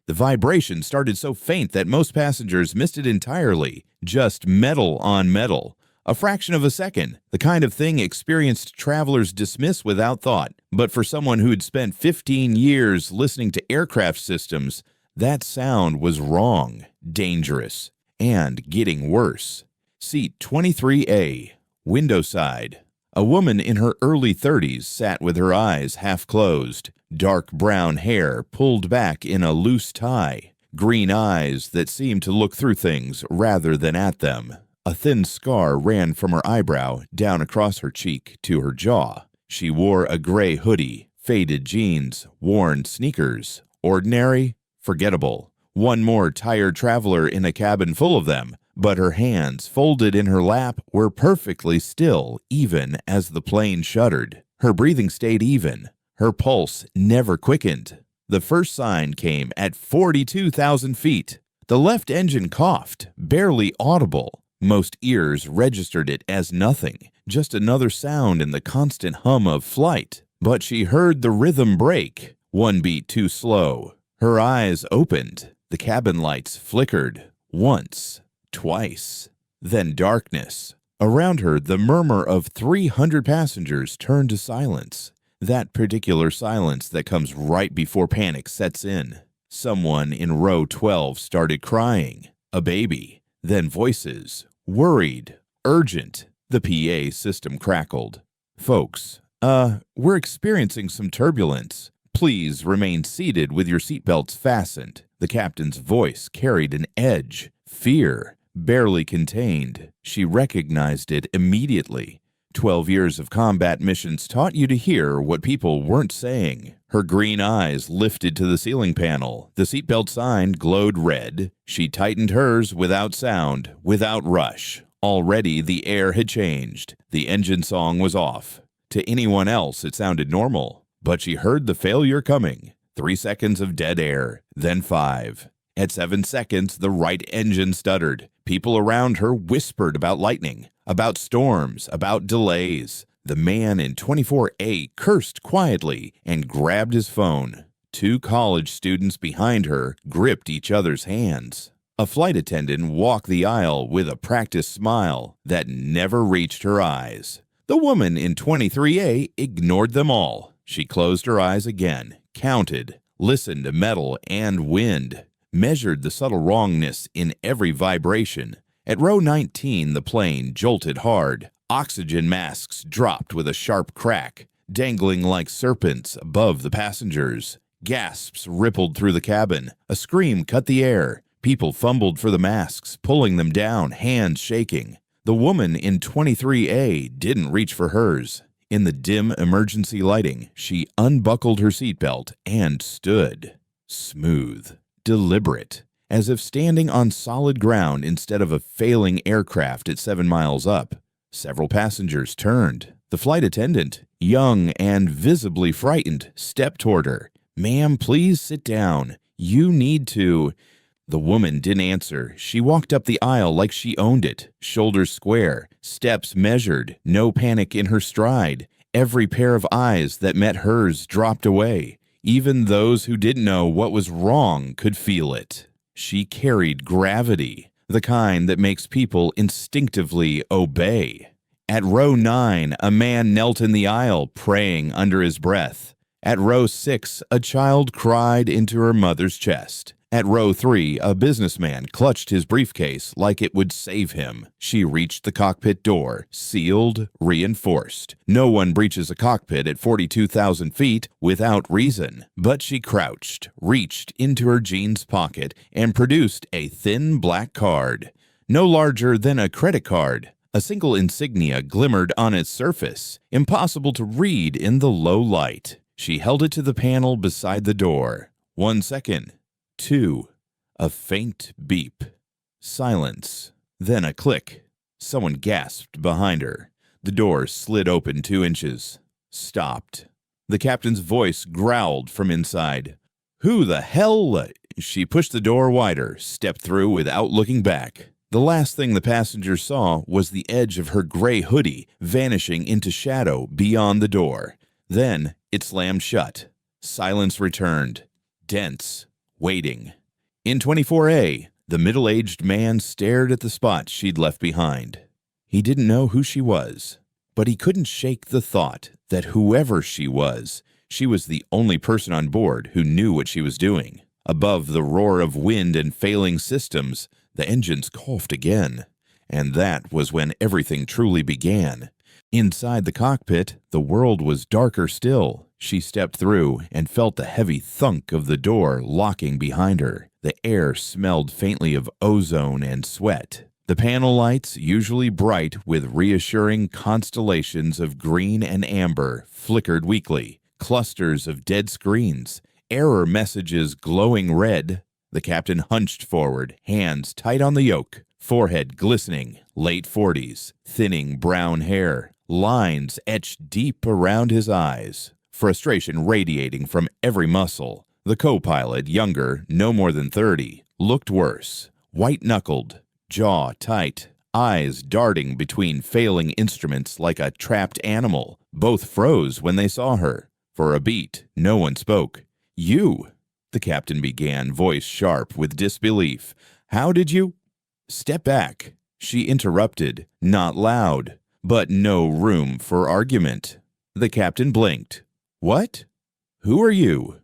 The vibration started so faint that most passengers missed it entirely. Just metal on metal. A fraction of a second, the kind of thing experienced travelers dismiss without thought. But for someone who'd spent 15 years listening to aircraft systems, that sound was wrong, dangerous, and getting worse. Seat 23A, window side. A woman in her early 30s sat with her eyes half closed, dark brown hair pulled back in a loose tie, green eyes that seemed to look through things rather than at them. A thin scar ran from her eyebrow down across her cheek to her jaw. She wore a gray hoodie, faded jeans, worn sneakers. Ordinary, forgettable. One more tired traveler in a cabin full of them, but her hands, folded in her lap, were perfectly still even as the plane shuddered. Her breathing stayed even. Her pulse never quickened. The first sign came at 42,000 feet. The left engine coughed, barely audible. Most ears registered it as nothing, just another sound in the constant hum of flight. But she heard the rhythm break, one beat too slow. Her eyes opened. The cabin lights flickered. Once, twice. Then darkness. Around her, the murmur of 300 passengers turned to silence. That particular silence that comes right before panic sets in. Someone in row 12 started crying. A baby. Then voices. Worried. Urgent. The PA system crackled. Folks, we're experiencing some turbulence. Please remain seated with your seatbelts fastened. The captain's voice carried an edge. Fear. Barely contained. She recognized it immediately. 12 years of combat missions taught you to hear what people weren't saying. Her green eyes lifted to the ceiling panel. The seatbelt sign glowed red. She tightened hers without sound, without rush. Already the air had changed. The engine song was off. To anyone else, it sounded normal. But she heard the failure coming. 3 seconds of dead air, then 5. At 7 seconds, the right engine stuttered. People around her whispered about lightning, about storms, about delays. The man in 24A cursed quietly and grabbed his phone. 2 college students behind her gripped each other's hands. A flight attendant walked the aisle with a practiced smile that never reached her eyes. The woman in 23A ignored them all. She closed her eyes again, counted, listened to metal and wind, measured the subtle wrongness in every vibration. At row 19, the plane jolted hard. Oxygen masks dropped with a sharp crack, dangling like serpents above the passengers. Gasps rippled through the cabin. A scream cut the air. People fumbled for the masks, pulling them down, hands shaking. The woman in 23A didn't reach for hers. In the dim emergency lighting, she unbuckled her seatbelt and stood. Smooth, deliberate, as if standing on solid ground instead of a failing aircraft at 7 miles up. Several passengers turned. The flight attendant, young and visibly frightened, stepped toward her. "Ma'am, please sit down. You need to—" The woman didn't answer. She walked up the aisle like she owned it, shoulders square, steps measured, no panic in her stride. Every pair of eyes that met hers dropped away. Even those who didn't know what was wrong could feel it. She carried gravity, the kind that makes people instinctively obey. At row 9, a man knelt in the aisle, praying under his breath. At row 6, a child cried into her mother's chest. At row 3, a businessman clutched his briefcase like it would save him. She reached the cockpit door, sealed, reinforced. No one breaches a cockpit at 42,000 feet without reason. But she crouched, reached into her jeans pocket, and produced a thin black card. No larger than a credit card. A single insignia glimmered on its surface, impossible to read in the low light. She held it to the panel beside the door. 1 second. 2. A faint beep. Silence. Then a click. Someone gasped behind her. The door slid open 2 inches. Stopped. The captain's voice growled from inside. "Who the hell?" She pushed the door wider, stepped through without looking back. The last thing the passenger saw was the edge of her gray hoodie vanishing into shadow beyond the door. Then it slammed shut. Silence returned. Dense. waiting. In 24A, the middle-aged man stared at the spot she'd left behind. He didn't know who she was, but he couldn't shake the thought that whoever she was the only person on board who knew what she was doing. Above the roar of wind and failing systems, the engines coughed again. And that was when everything truly began. Inside the cockpit, the world was darker still. She stepped through and felt the heavy thunk of the door locking behind her. The air smelled faintly of ozone and sweat. The panel lights, usually bright with reassuring constellations of green and amber, flickered weakly. Clusters of dead screens, error messages glowing red. The captain hunched forward, hands tight on the yoke, forehead glistening, late 40s, thinning brown hair, lines etched deep around his eyes, frustration radiating from every muscle. The co-pilot, younger, no more than 30, looked worse, white-knuckled, jaw tight, eyes darting between failing instruments like a trapped animal. Both froze when they saw her. For a beat, no one spoke. "You," the captain began, voice sharp with disbelief. "How did you—" "Step back," she interrupted, not loud, but no room for argument. The captain blinked. "What? Who are you?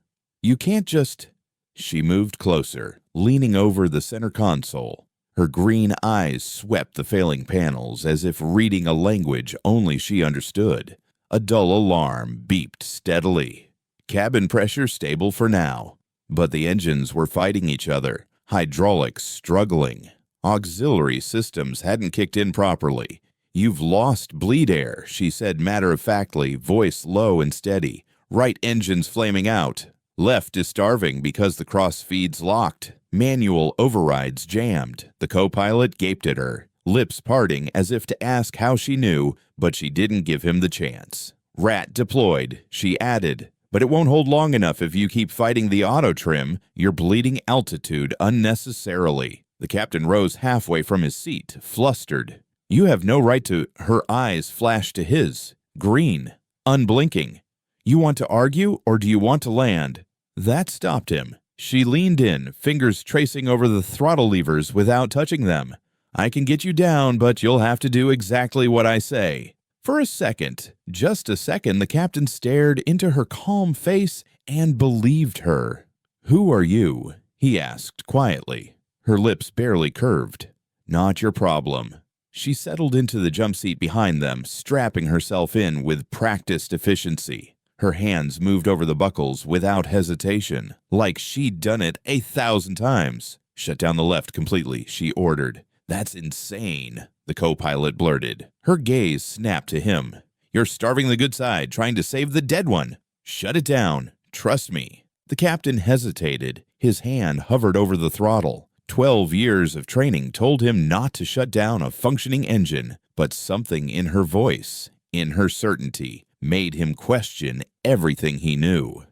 You can't just—" She moved closer, leaning over the center console. Her green eyes swept the failing panels as if reading a language only she understood. A dull alarm beeped steadily. Cabin pressure stable for now. But the engines were fighting each other, hydraulics struggling. Auxiliary systems hadn't kicked in properly. "You've lost bleed air," she said matter-of-factly, voice low and steady. "Right engine's flaming out. Left is starving because the cross feed's locked. Manual overrides jammed." The co-pilot gaped at her, lips parting as if to ask how she knew, but she didn't give him the chance. "Rat deployed," she added, "but it won't hold long enough if you keep fighting the auto trim. You're bleeding altitude unnecessarily." The captain rose halfway from his seat, flustered. "You have no right to—" Her eyes flashed to his, green, unblinking. "You want to argue, or do you want to land?" That stopped him. She leaned in, fingers tracing over the throttle levers without touching them. "I can get you down, but you'll have to do exactly what I say." For a second, just a second, the captain stared into her calm face and believed her. "Who are you?" he asked quietly. Her lips barely curved. "Not your problem." She settled into the jump seat behind them, strapping herself in with practiced efficiency. Her hands moved over the buckles without hesitation, like she'd done it 1,000 times. "Shut down the left completely," she ordered. "That's insane," the co-pilot blurted. Her gaze snapped to him. "You're starving the good side, trying to save the dead one. Shut it down. Trust me." The captain hesitated. His hand hovered over the throttle. 12 years of training told him not to shut down a functioning engine, but something in her voice, in her certainty, made him question everything he knew.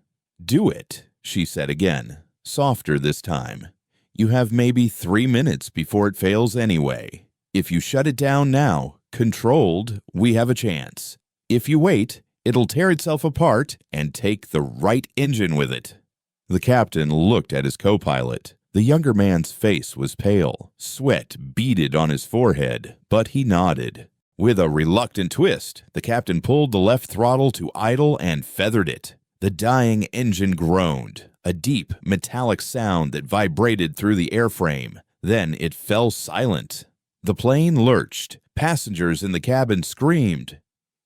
"Do it," she said again, softer this time. "You have maybe 3 minutes before it fails anyway. If you shut it down now, controlled, we have a chance. If you wait, it'll tear itself apart and take the right engine with it." The captain looked at his co-pilot. The younger man's face was pale. Sweat beaded on his forehead, but he nodded. With a reluctant twist, the captain pulled the left throttle to idle and feathered it. The dying engine groaned, a deep, metallic sound that vibrated through the airframe. Then it fell silent. The plane lurched. Passengers in the cabin screamed.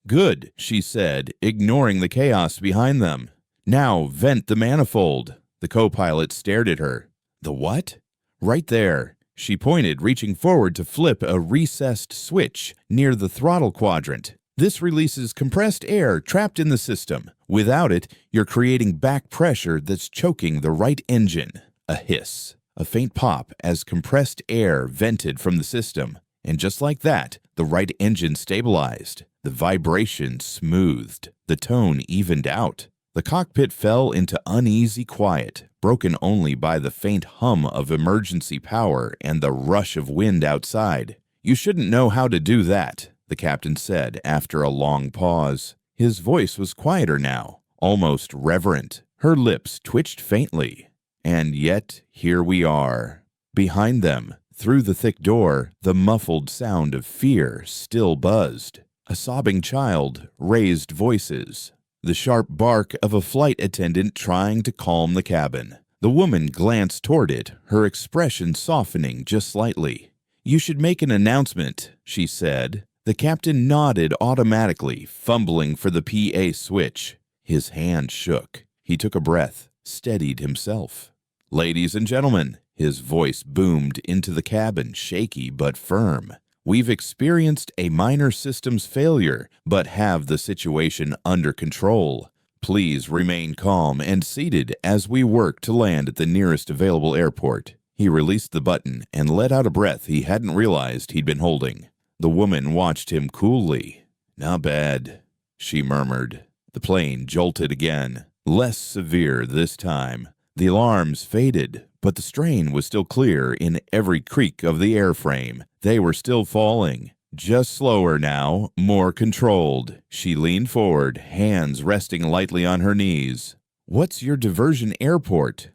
"Good," she said, ignoring the chaos behind them. "Now vent the manifold." The co-pilot stared at her. "The what?" "Right there." She pointed, reaching forward to flip a recessed switch near the throttle quadrant. "This releases compressed air trapped in the system. Without it, you're creating back pressure that's choking the right engine." A hiss, a faint pop as compressed air vented from the system. And just like that, the right engine stabilized. The vibration smoothed. The tone evened out. The cockpit fell into uneasy quiet, broken only by the faint hum of emergency power and the rush of wind outside. "You shouldn't know how to do that," the captain said after a long pause. His voice was quieter now, almost reverent. Her lips twitched faintly. And yet, here we are. Behind them, through the thick door, the muffled sound of fear still buzzed. A sobbing child, raised voices. The sharp bark of a flight attendant trying to calm the cabin. The woman glanced toward it, her expression softening just slightly. "You should make an announcement," she said. The captain nodded automatically, fumbling for the PA switch. His hand shook. He took a breath, steadied himself. "Ladies and gentlemen," his voice boomed into the cabin, shaky but firm. "We've experienced a minor systems failure, but have the situation under control. Please remain calm and seated as we work to land at the nearest available airport." He released the button and let out a breath he hadn't realized he'd been holding. The woman watched him coolly. "Not bad," she murmured. The plane jolted again, less severe this time. The alarms faded, but the strain was still clear in every creak of the airframe. They were still falling. Just slower now, more controlled. She leaned forward, hands resting lightly on her knees. "What's your diversion airport?"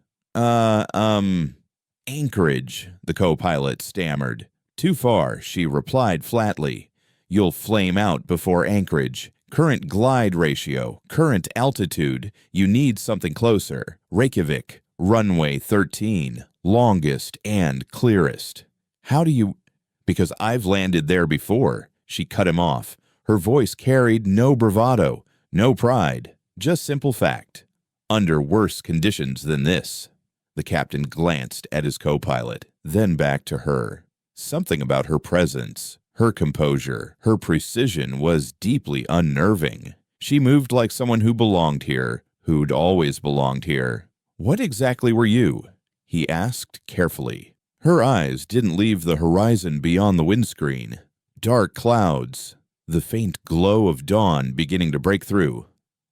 Anchorage, the co-pilot stammered. "Too far," she replied flatly. "You'll flame out before Anchorage. Current glide ratio, current altitude. You need something closer. Reykjavik, runway 13, longest and clearest." "How do you—" "Because I've landed there before," she cut him off. Her voice carried no bravado, no pride, just simple fact. "Under worse conditions than this." The captain glanced at his co-pilot, then back to her. Something about her presence, her composure, her precision was deeply unnerving. She moved like someone who belonged here, who'd always belonged here. "What exactly were you?" he asked carefully. Her eyes didn't leave the horizon beyond the windscreen. Dark clouds, the faint glow of dawn beginning to break through.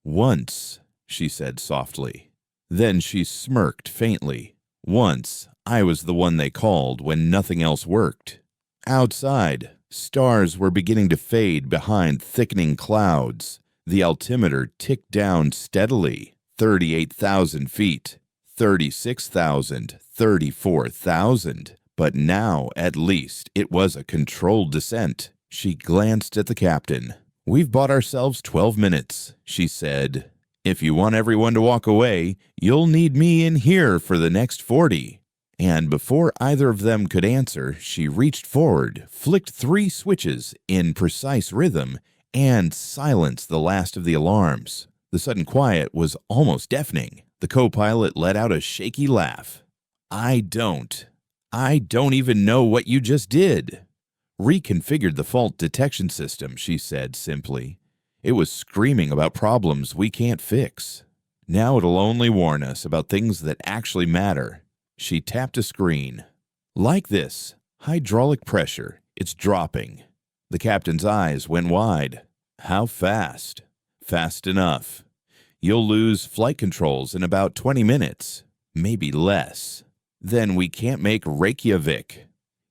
"Once," she said softly. Then she smirked faintly. "Once, I was the one they called when nothing else worked." Outside, stars were beginning to fade behind thickening clouds. The altimeter ticked down steadily. 38,000 feet, 36,000, 34,000. But now, at least, it was a controlled descent. She glanced at the captain. "We've bought ourselves 12 minutes, she said. "If you want everyone to walk away, you'll need me in here for the next 40. And before either of them could answer, she reached forward, flicked 3 switches in precise rhythm, and silenced the last of the alarms. The sudden quiet was almost deafening. The co-pilot let out a shaky laugh. I don't even know what you just did." "Reconfigured the fault detection system," she said simply. "It was screaming about problems we can't fix. Now it'll only warn us about things that actually matter." She tapped a screen. "Like this. Hydraulic pressure. It's dropping." The captain's eyes went wide. "How fast?" "Fast enough. You'll lose flight controls in about 20 minutes. Maybe less. Then we can't make Reykjavik."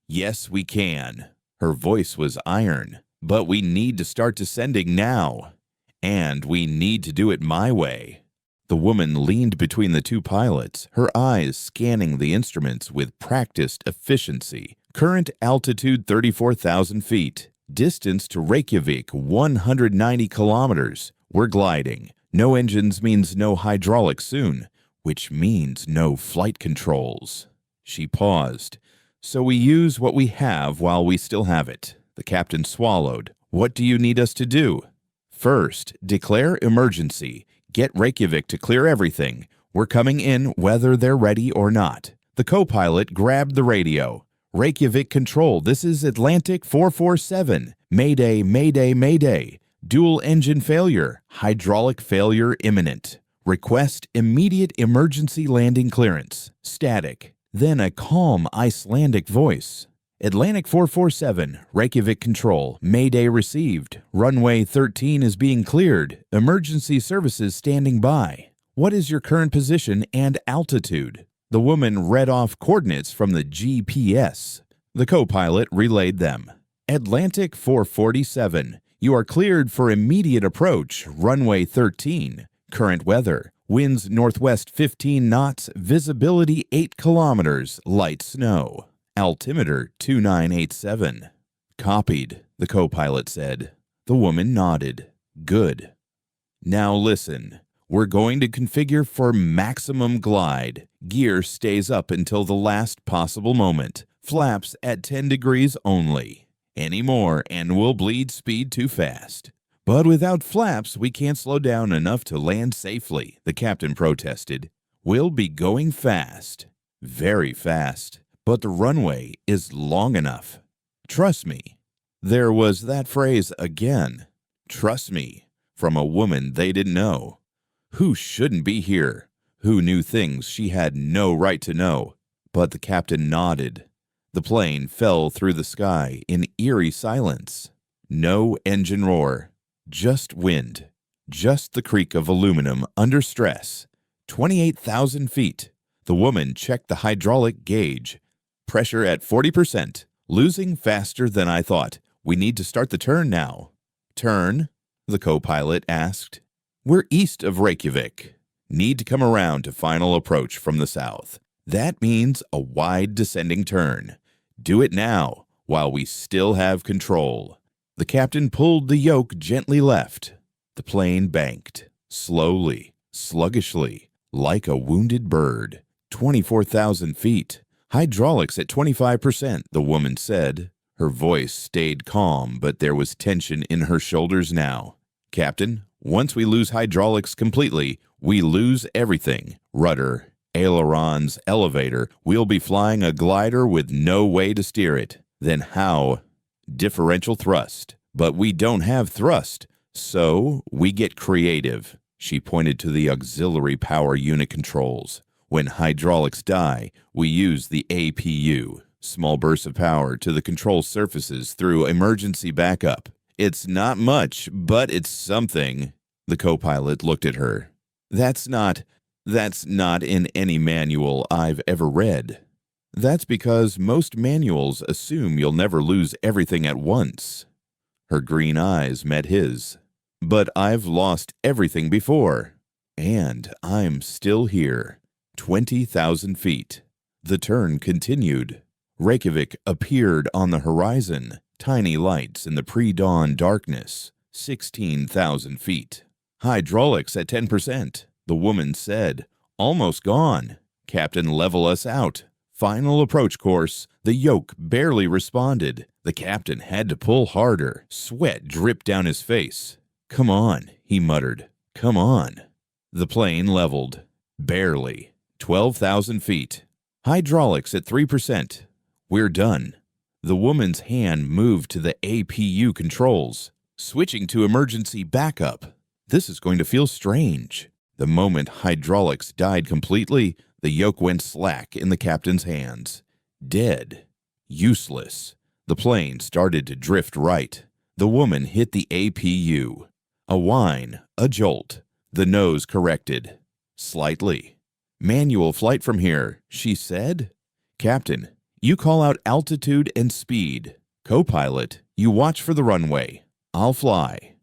"Yes, we can." Her voice was iron. "But we need to start descending now. And we need to do it my way." The woman leaned between the 2 pilots, her eyes scanning the instruments with practiced efficiency. Current altitude 34,000 feet. Distance to Reykjavik 190 kilometers. We're gliding. No engines means no hydraulics soon, which means no flight controls. She paused. "So we use what we have while we still have it." The captain swallowed. "What do you need us to do?" "First, declare emergency. Get Reykjavik to clear everything. We're coming in whether they're ready or not." The co-pilot grabbed the radio. "Reykjavik Control, this is Atlantic 447. Mayday, mayday, mayday. Dual engine failure. Hydraulic failure imminent. Request immediate emergency landing clearance. Static." Then a calm Icelandic voice. "Atlantic 447, Reykjavik Control, Mayday received. Runway 13 is being cleared. Emergency services standing by. What is your current position and altitude?" The woman read off coordinates from the GPS. The co-pilot relayed them. "Atlantic 447, you are cleared for immediate approach, runway 13. Current weather, Winds northwest 15 knots, visibility 8 kilometers, light snow. Altimeter 2987. Copied, the co-pilot said. The woman nodded. Good. Now listen. We're going to configure for maximum glide. Gear stays up until the last possible moment. Flaps at 10 degrees only. Any more and we'll bleed speed too fast. But without flaps, we can't slow down enough to land safely, the captain protested. We'll be going fast. Very fast. But the runway is long enough. Trust me. There was that phrase again. Trust me. From a woman they didn't know. Who shouldn't be here? Who knew things she had no right to know? But the captain nodded. The plane fell through the sky in eerie silence. No engine roar. Just wind. Just the creak of aluminum under stress. 28,000 feet. The woman checked the hydraulic gauge. Pressure at 40%. Losing faster than I thought. We need to start the turn now. Turn? The co-pilot asked. We're east of Reykjavik. Need to come around to final approach from the south. That means a wide descending turn. Do it now, while we still have control. The captain pulled the yoke gently left. The plane banked, slowly, sluggishly, like a wounded bird. 24,000 feet. Hydraulics at 25%, the woman said. Her voice stayed calm, but there was tension in her shoulders now. Captain, once we lose hydraulics completely, we lose everything. Rudder, ailerons, elevator. We'll be flying a glider with no way to steer it. Then how? Differential thrust. But we don't have thrust, so we get creative. She pointed to the auxiliary power unit controls. When hydraulics die, we use the APU, small bursts of power to the control surfaces through emergency backup. It's not much, but it's something. The co-pilot looked at her. That's not in any manual I've ever read. That's because most manuals assume you'll never lose everything at once. Her green eyes met his. But I've lost everything before. And I'm still here. 20,000 feet. The turn continued. Reykjavik appeared on the horizon. Tiny lights in the pre-dawn darkness. 16,000 feet. Hydraulics at 10%. The woman said. Almost gone. Captain, level us out. Final approach course. The yoke barely responded. The captain had to pull harder. Sweat dripped down his face. Come on, he muttered. Come on. The plane leveled. Barely. 12,000 feet. Hydraulics at 3%. We're done. The woman's hand moved to the APU controls. Switching to emergency backup. This is going to feel strange. The moment hydraulics died completely, the yoke went slack in the captain's hands. Dead. Useless. The plane started to drift right. The woman hit the APU. A whine, a jolt. The nose corrected. Slightly. Manual flight from here, she said. Captain, you call out altitude and speed. Co-pilot, you watch for the runway. I'll fly.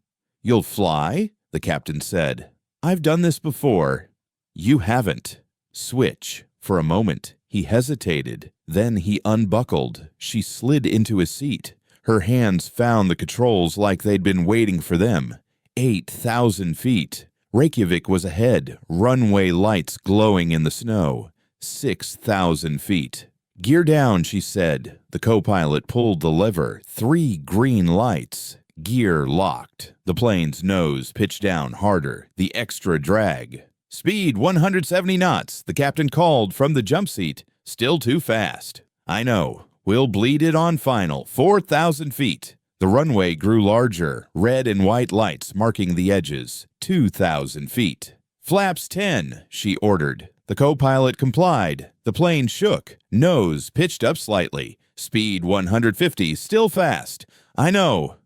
You'll fly? The captain said. I've done this before. You haven't. Switch. For a moment, he hesitated. Then he unbuckled. She slid into his seat. Her hands found the controls like they'd been waiting for them. 8,000 feet. Reykjavik was ahead, runway lights glowing in the snow. 6,000 feet. Gear down, she said. The co-pilot pulled the lever. 3 green lights. Gear locked. The plane's nose pitched down harder. The extra drag. Speed 170 knots, the captain called from the jump seat. Still too fast. I know. We'll bleed it on final. 4,000 feet. The runway grew larger, red and white lights marking the edges. 2,000 feet. Flaps 10, she ordered. The co-pilot complied. The plane shook. Nose pitched up slightly. Speed 150, still fast. I know.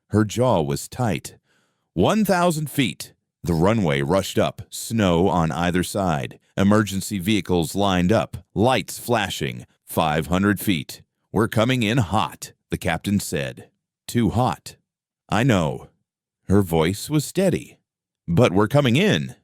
Her jaw was tight. 1,000 feet. The runway rushed up, snow on either side. Emergency vehicles lined up, lights flashing. 500 feet. We're coming in hot, the captain said. Too hot. I know. Her voice was steady. But we're coming in.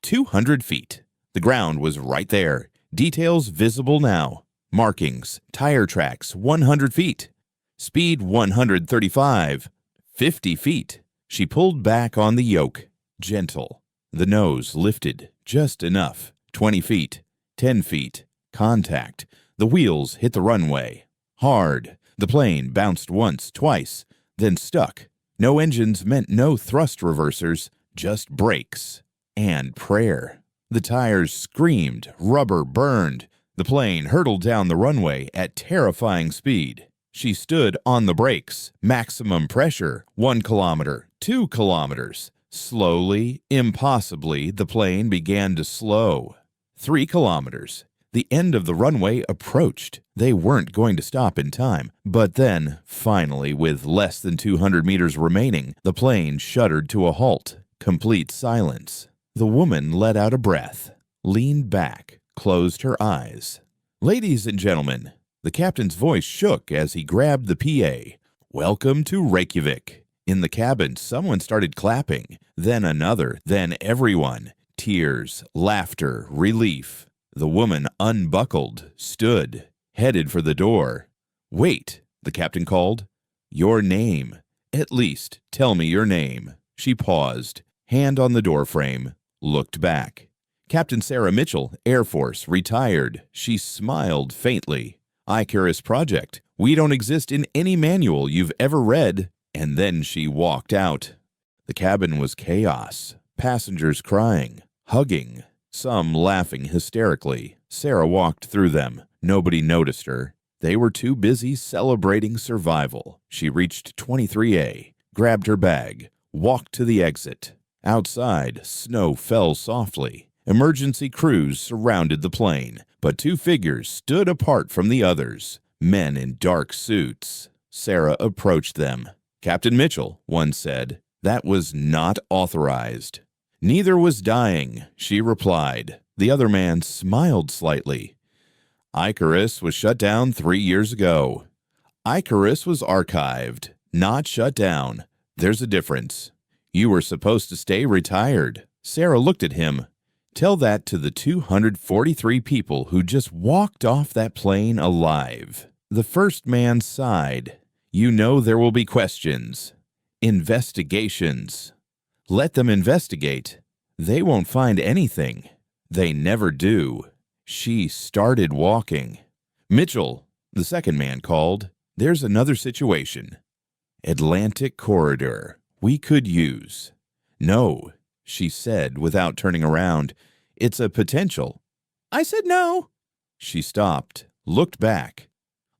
200 feet. The ground was right there. Details visible now. Markings, tire tracks, 100 feet. Speed 135. 50 feet. She pulled back on the yoke. Gentle. The nose lifted just enough. 20 feet. 10 feet. Contact. The wheels hit the runway. Hard. The plane bounced once, twice, then stuck. No engines meant no thrust reversers, just brakes. And prayer. The tires screamed, rubber burned. The plane hurtled down the runway at terrifying speed. She stood on the brakes. Maximum pressure, 1 kilometer, 2 kilometers. Slowly, impossibly, the plane began to slow. 3 kilometers. The end of the runway approached. They weren't going to stop in time. But then, finally, with less than 200 meters remaining, the plane shuddered to a halt. Complete silence. The woman let out a breath, leaned back, closed her eyes. "Ladies and gentlemen," the captain's voice shook as he grabbed the PA. "Welcome to Reykjavik." In the cabin, someone started clapping, then another, then everyone. Tears, laughter, relief. The woman unbuckled, stood, headed for the door. "Wait," the captain called. "Your name. At least, tell me your name." She paused, hand on the doorframe, looked back. Captain Sarah Mitchell, Air Force, retired. She smiled faintly. "ICARUS project. We don't exist in any manual you've ever read." And then she walked out. The cabin was chaos. Passengers crying, hugging, some laughing hysterically. Sarah walked through them. Nobody noticed her. They were too busy celebrating survival. She reached 23A, grabbed her bag, walked to the exit. Outside, snow fell softly. Emergency crews surrounded the plane, but two figures stood apart from the others, men in dark suits. Sarah approached them. "Captain Mitchell," one said, "that was not authorized." "Neither was dying," she replied. The other man smiled slightly. "ICARUS was shut down 3 years ago." "ICARUS was archived, not shut down. There's a difference. You were supposed to stay retired." Sarah looked at him. "Tell that to the 243 people who just walked off that plane alive." The first man sighed. "You know there will be questions. Investigations. Let them investigate. They won't find anything. They never do." She started walking. "Mitchell," the second man called, "there's another situation. Atlantic corridor. We could use." "No," she said without turning around. "It's a potential." "I said no." She stopped, looked back.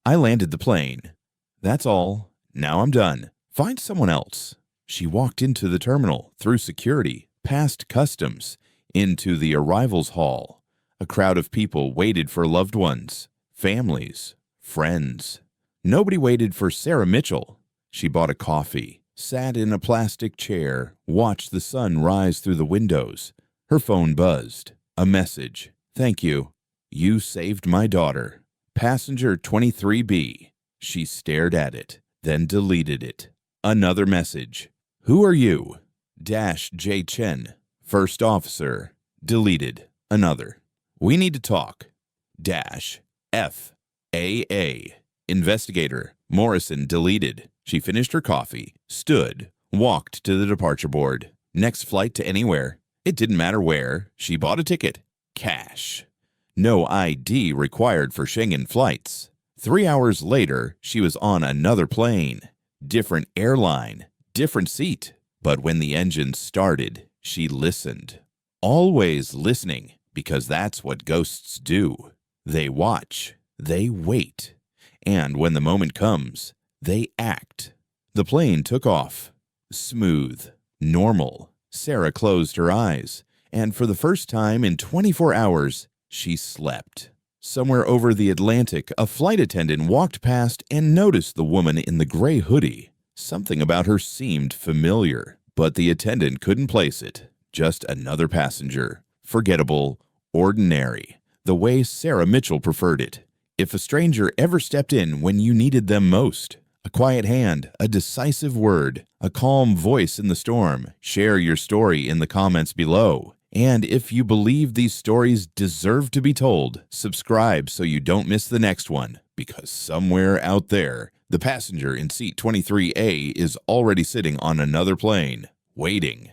"I landed the plane. That's all. Now I'm done. Find someone else." She walked into the terminal, through security, past customs, into the arrivals hall. A crowd of people waited for loved ones, families, friends. Nobody waited for Sarah Mitchell. She bought a coffee, sat in a plastic chair, watched the sun rise through the windows. Her phone buzzed. A message. "Thank you. You saved my daughter. Passenger 23B. She stared at it, then deleted it. Another message. "Who are you?" J. Chen. First officer. Deleted. Another. "We need to talk." F. A. Investigator. Morrison. Deleted. She finished her coffee, stood, walked to the departure board. Next flight to anywhere. It didn't matter where. She bought a ticket. Cash. No ID required for Schengen flights. 3 hours later, she was on another plane. Different airline, different seat. But when the engine started, she listened. Always listening, because that's what ghosts do. They watch, they wait, and when the moment comes, they act. The plane took off. Smooth, normal. Sarah closed her eyes, and for the first time in 24 hours, she slept. Somewhere over the Atlantic, a flight attendant walked past and noticed the woman in the gray hoodie. Something about her seemed familiar, but the attendant couldn't place it. Just another passenger. Forgettable, ordinary, the way Sarah Mitchell preferred it. If a stranger ever stepped in when you needed them most. A quiet hand, a decisive word, a calm voice in the storm. Share your story in the comments below. And if you believe these stories deserve to be told, subscribe so you don't miss the next one, because somewhere out there, the passenger in seat 23A is already sitting on another plane, waiting.